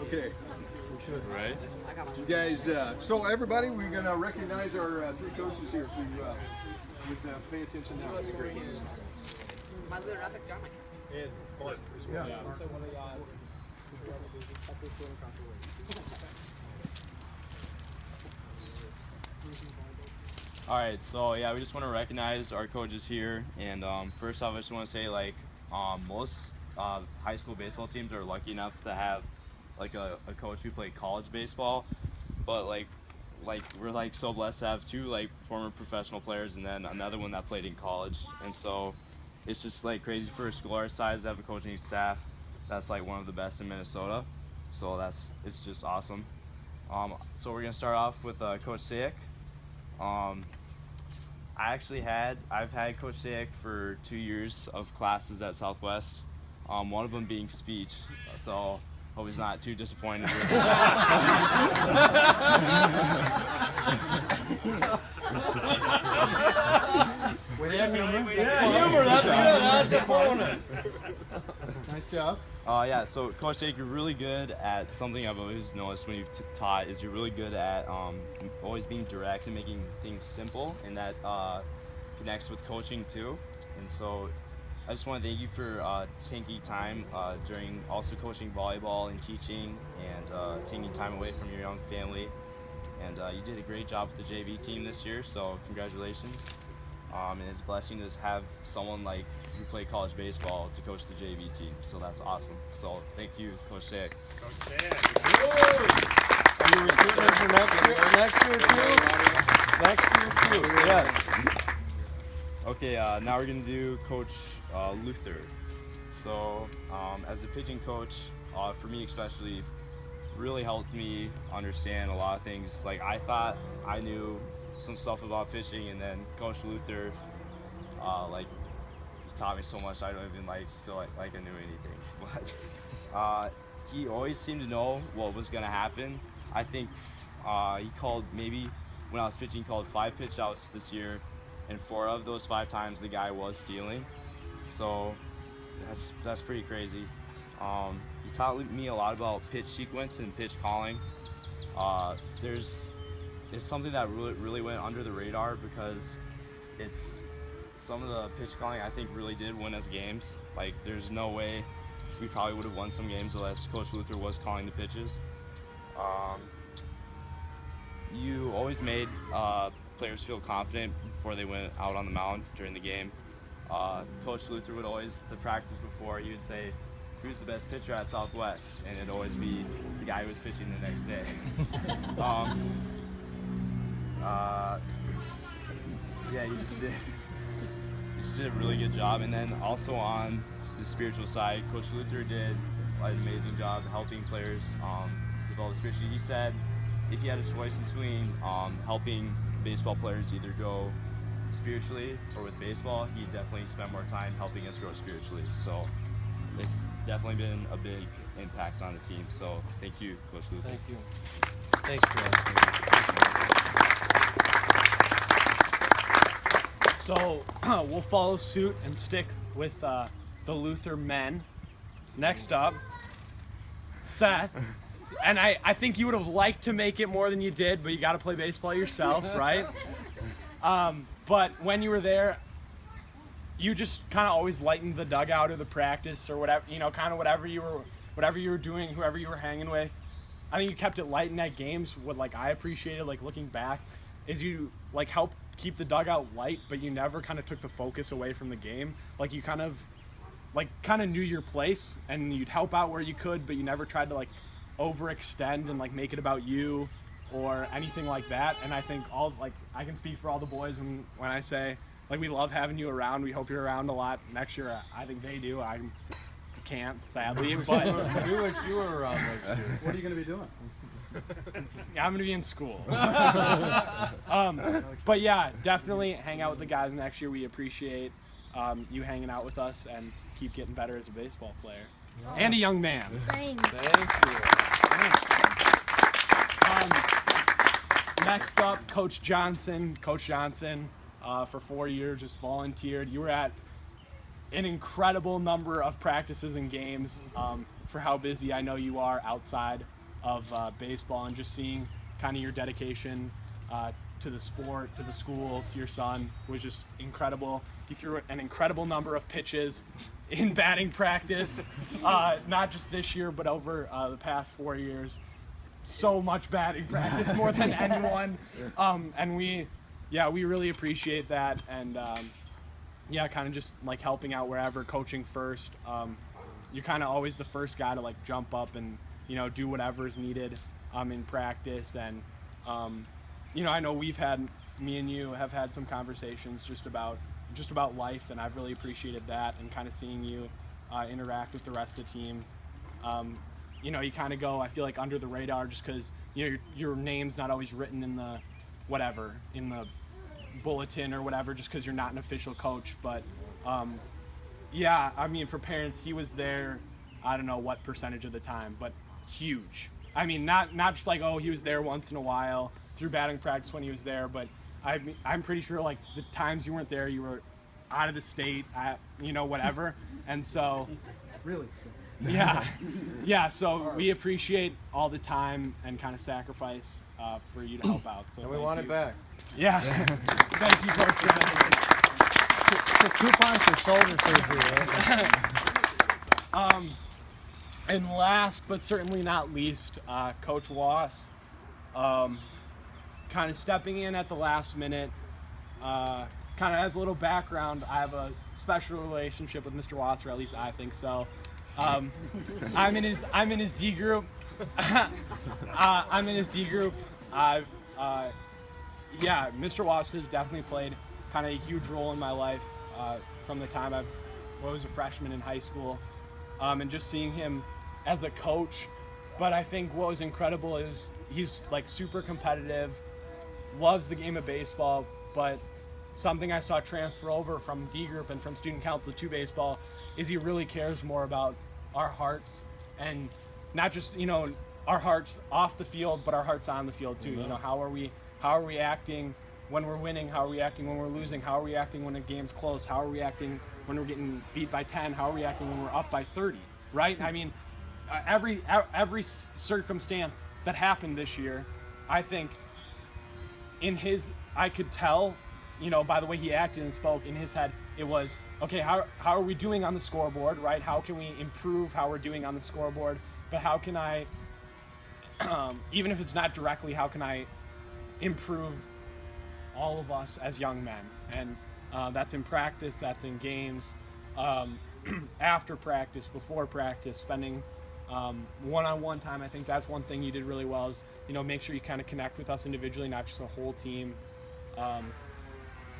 Okay. Right. You guys, so everybody, we're going to recognize our three coaches here. Pay attention now. That'd be great. And Mark as well. Yeah. All right, so yeah, we just want to recognize our coaches here, and first off, I just want to say most high school baseball teams are lucky enough to have like a coach who played college baseball, but like we're so blessed to have two former professional players and then another one that played in college, and so it's just crazy for a school our size to have a coaching staff that's one of the best in Minnesota. So it's just awesome. So we're gonna start off with Coach Sayek. I've had Coach Sayek for 2 years of classes at Southwest. One of them being speech. So hope he's not too disappointed with this. Humor, that's good. That's a bonus. Nice job. Yeah, so Coach Sayek, you're really good at something I've always noticed when you've taught is you're really good at always being direct and making things simple, and that connects with coaching too. And so I just want to thank you for taking time during also coaching volleyball and teaching and taking time away from your young family. And you did a great job with the JV team this year, so congratulations. And it's a blessing to have someone who played college baseball to coach the JV team, so that's awesome. So thank you, Coach Sayek. Coach Sayek. Are you recruiting for next year too? Next year too, yes. Okay, now we're going to do Coach Luther. So as a pitching coach, for me especially, really helped me understand a lot of things. I thought I knew some stuff about pitching, and then Coach Luther, he taught me so much I don't even feel like I knew anything. But he always seemed to know what was gonna happen. I think he called maybe when I was pitching, called 5 pitch outs this year, and 4 of those 5 times the guy was stealing. So that's pretty crazy. He taught me a lot about pitch sequence and pitch calling. It's something that really went under the radar because it's some of the pitch calling I think really did win us games. There's no way we probably would have won some games unless Coach Luther was calling the pitches. You always made players feel confident before they went out on the mound during the game. Coach Luther would always, the practice before, he would say, "Who's the best pitcher at Southwest?" And it'd always be the guy who was pitching the next day. Yeah, you just did a really good job. And then also on the spiritual side, Coach Luther did an amazing job helping players develop spiritually. He said if he had a choice between helping baseball players either go spiritually or with baseball, he'd definitely spend more time helping us grow spiritually. So it's definitely been a big impact on the team. So thank you, Coach Luther. Thank you. Thanks, Coach. So we'll follow suit and stick with the Luther men. Next up, Seth. And I think you would have liked to make it more than you did, but you got to play baseball yourself, right? But when you were there, you just kind of always lightened the dugout or the practice or whatever, kind of whatever you were doing, whoever you were hanging with. I think you kept it light in that games. What I appreciated, looking back, is you helped keep the dugout light, but you never kind of took the focus away from the game. You kind of knew your place, and you'd help out where you could, but you never tried to overextend and make it about you or anything like that. And I think I can speak for all the boys when I say we love having you around. We hope you're around a lot next year. I think they do. I can't, sadly, but You wish you were around next year. What are you going to be doing? yeah, I'm gonna be in school. But yeah, definitely hang out with the guys next year. We appreciate you hanging out with us, and keep getting better as a baseball player and a young man. Thanks. Thank you. Next up, Coach Johnson. Coach Johnson, for 4 years, just volunteered. You were at an incredible number of practices and games for how busy I know you are outside of baseball, and just seeing kind of your dedication to the sport, to the school, to your son was just incredible. You threw an incredible number of pitches in batting practice, not just this year, but over the past 4 years. So much batting practice, more than anyone. And we really appreciate that. And kind of just like helping out wherever, coaching first. You're kind of always the first guy to like jump up and, do whatever is needed in practice. And, I know me and you have had some conversations just about life, and I've really appreciated that, and kind of seeing you interact with the rest of the team. You kind of go, I feel like, under the radar just because your name's not always written in the bulletin or whatever, just because you're not an official coach. But for parents, he was there, I don't know what percentage of the time, but huge. I mean, not just like, oh, he was there once in a while through batting practice when he was there, but I'm pretty sure like the times you weren't there, you were out of the state, whatever. And so Really? So we appreciate all the time and kind of sacrifice for you to help out. So And we want it back. Yeah. Thank you, Coach. It's a coupon for shoulder surgery, right? And last but certainly not least, Coach Wass, kind of stepping in at the last minute. Kind of as a little background, I have a special relationship with Mr. Wass, or at least I think so. I'm in his D group. I'm in his D group. Mr. Wass has definitely played kind of a huge role in my life from the time I was a freshman in high school, and just seeing him as a coach. But I think what was incredible is he's like super competitive, loves the game of baseball, but something I saw transfer over from D group and from student council to baseball is he really cares more about our hearts, and not just our hearts off the field, but our hearts on the field too. How are we acting when we're winning? How are we acting when we're losing? How are we acting when a game's close? How are we acting when we're getting beat by 10? How are we acting when we're up by 30? Right? I mean, every circumstance that happened this year, I think I could tell, by the way he acted and spoke, in his head, it was, okay, how are we doing on the scoreboard, right? How can we improve how we're doing on the scoreboard? But how can I, even if it's not directly, how can I improve all of us as young men? And that's in practice, that's in games, after practice, before practice, spending one-on-one time. I think that's one thing you did really well is, make sure you kind of connect with us individually, not just the whole team.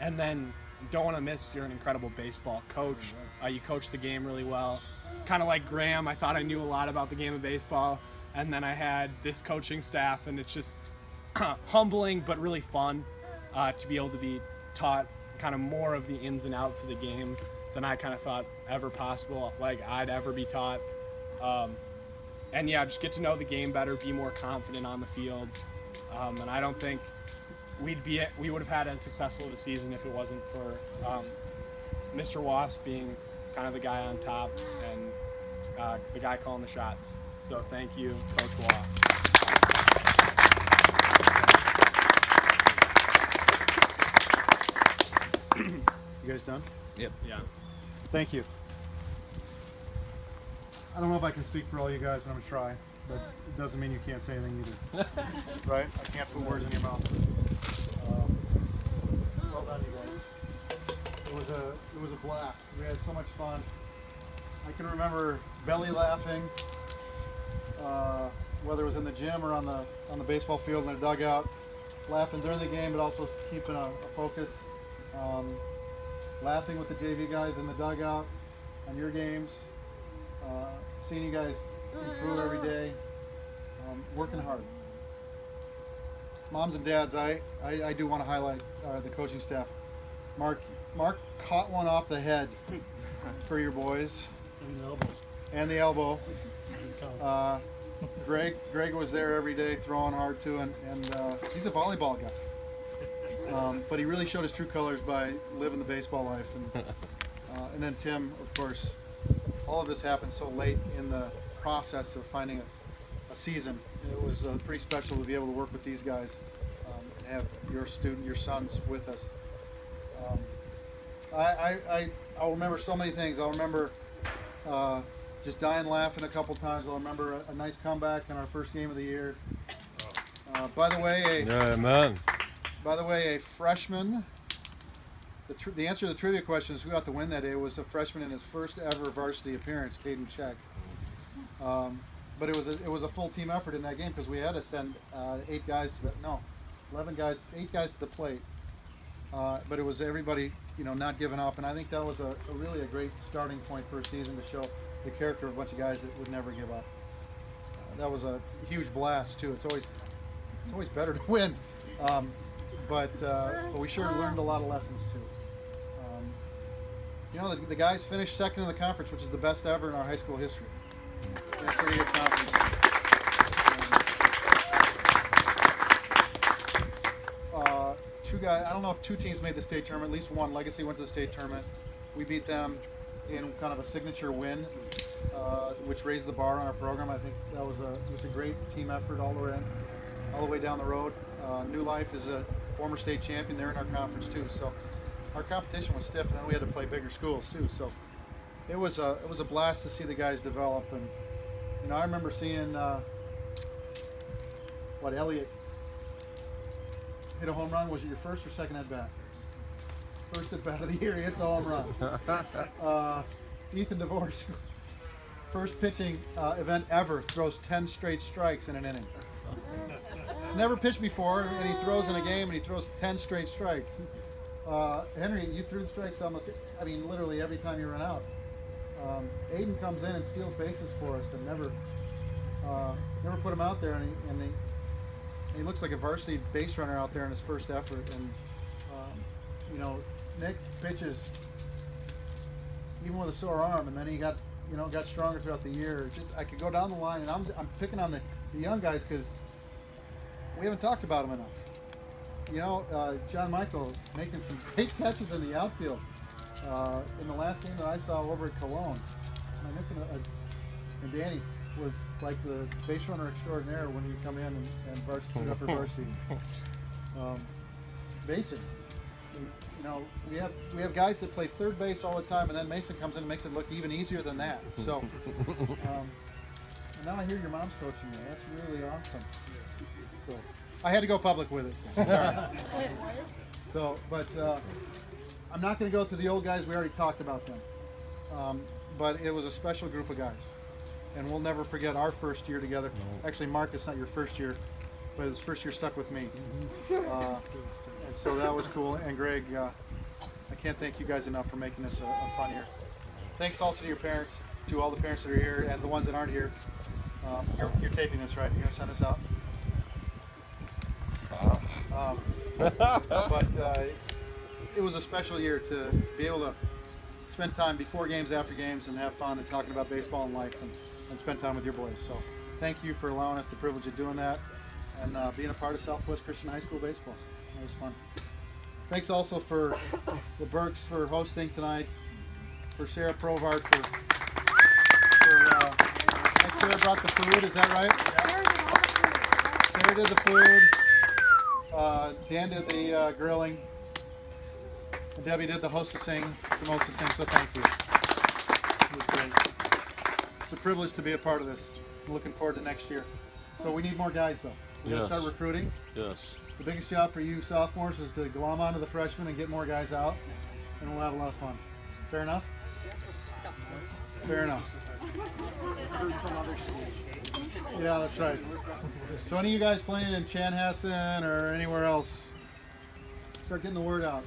And then don't want to miss, you're an incredible baseball coach. You coach the game really well. Kind of like Graham, I thought I knew a lot about the game of baseball, and then I had this coaching staff, and it's just humbling but really fun to be able to be taught kind of more of the ins and outs of the game than I kind of thought ever possible, like I'd ever be taught. Just get to know the game better, be more confident on the field. And I don't think we would have had as successful of a season if it wasn't for Mr. Wass being kind of the guy on top and the guy calling the shots. So thank you, Coach Wass. You guys done? Yep. Yeah. Thank you. I don't know if I can speak for all you guys, but I'm gonna try. But it doesn't mean you can't say anything either. Right? I can't put words in your mouth. Well done, you guys. It was a blast. We had so much fun. I can remember belly laughing, whether it was in the gym or on the baseball field in the dugout, laughing during the game, but also keeping a focus. Laughing with the JV guys in the dugout on your games. Seeing you guys improve every day, working hard. Moms and dads, I do want to highlight the coaching staff. Mark caught one off the head for your boys. And the elbow. Greg was there every day throwing hard too, and he's a volleyball guy. But he really showed his true colors by living the baseball life. And And then Tim, of course, all of this happened so late in the process of finding a season. It was pretty special to be able to work with these guys and have your sons with us. I'll remember so many things. I'll remember just dying laughing a couple times. I'll remember a nice comeback in our first game of the year. By the way, a freshman. The answer to the trivia question is who got the win that day was a freshman in his first ever varsity appearance, Caden Check. But it was a full team effort in that game because we had to send 8 guys to the 8 guys to the plate. But it was everybody, not giving up, and I think that was a really great starting point for a season to show the character of a bunch of guys that would never give up. That was a huge blast too. It's always better to win, but we sure learned a lot of lessons too. The guys finished second in the conference, which is the best ever in our high school history. In a pretty good conference. Two guys, I don't know if 2 teams made the state tournament, at least one. Legacy went to the state tournament. We beat them in kind of a signature win, which raised the bar on our program. I think that was just a great team effort all the way down the road. New Life is a former state champion. They're in our conference too. So our competition was stiff, and then we had to play bigger schools too. So it was a blast to see the guys develop. And I remember seeing Elliot hit a home run. Was it your first or second at bat? First at bat of the year, he hits a home run. Ethan DeVore, first pitching event ever, throws 10 straight strikes in an inning. Never pitched before, and he throws in a game, and he throws 10 straight strikes. Henry, you threw the strikes literally every time you run out. Aiden comes in and steals bases for us, and never put him out there, and he looks like a varsity base runner out there in his first effort. And Nick pitches even with a sore arm, and then he got stronger throughout the year. I could go down the line, and I'm picking on the young guys because we haven't talked about them enough. John Michael making some great catches in the outfield in the last game that I saw over at Cologne. And and Danny was like the base runner extraordinaire when he come in and varsity up for varsity. Mason, we have guys that play third base all the time, and then Mason comes in and makes it look even easier than that. So, and now I hear your mom's coaching you. That's really awesome. So, I had to go public with it. Sorry. So, but I'm not going to go through the old guys. We already talked about them. But it was a special group of guys. And we'll never forget our first year together. No. Actually, Mark, it's not your first year, but his first year stuck with me. And so that was cool. And Greg, I can't thank you guys enough for making this a fun year. Thanks also to your parents, to all the parents that are here and the ones that aren't here. You're taping this, right? You're going to send this out? But it was a special year to be able to spend time before games, after games, and have fun and talking about baseball and life and spend time with your boys. So thank you for allowing us the privilege of doing that and being a part of Southwest Christian High School baseball. It was fun. Thanks also for the Burks for hosting tonight, for Sarah Provard I think Sarah brought the food, is that right? Sarah did the food. Dan did the grilling. And Debbie did the hostessing, so thank you. It was great. It's a privilege to be a part of this. I'm looking forward to next year. So we need more guys, though. We're going to start recruiting. Yes. The biggest job for you sophomores is to glom onto the freshmen and get more guys out, and we'll have a lot of fun. Fair enough? Fair enough. Yeah, that's right. So any of you guys playing in Chanhassen or anywhere else, start getting the word out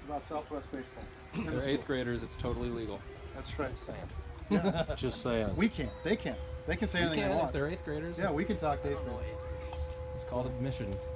about Southwest baseball. They're 8th graders, it's totally legal. That's right. Yeah. Just saying. We can't. They can't. They can say anything they want. If they're 8th graders. Yeah, we can talk to 8th graders. It's called admissions.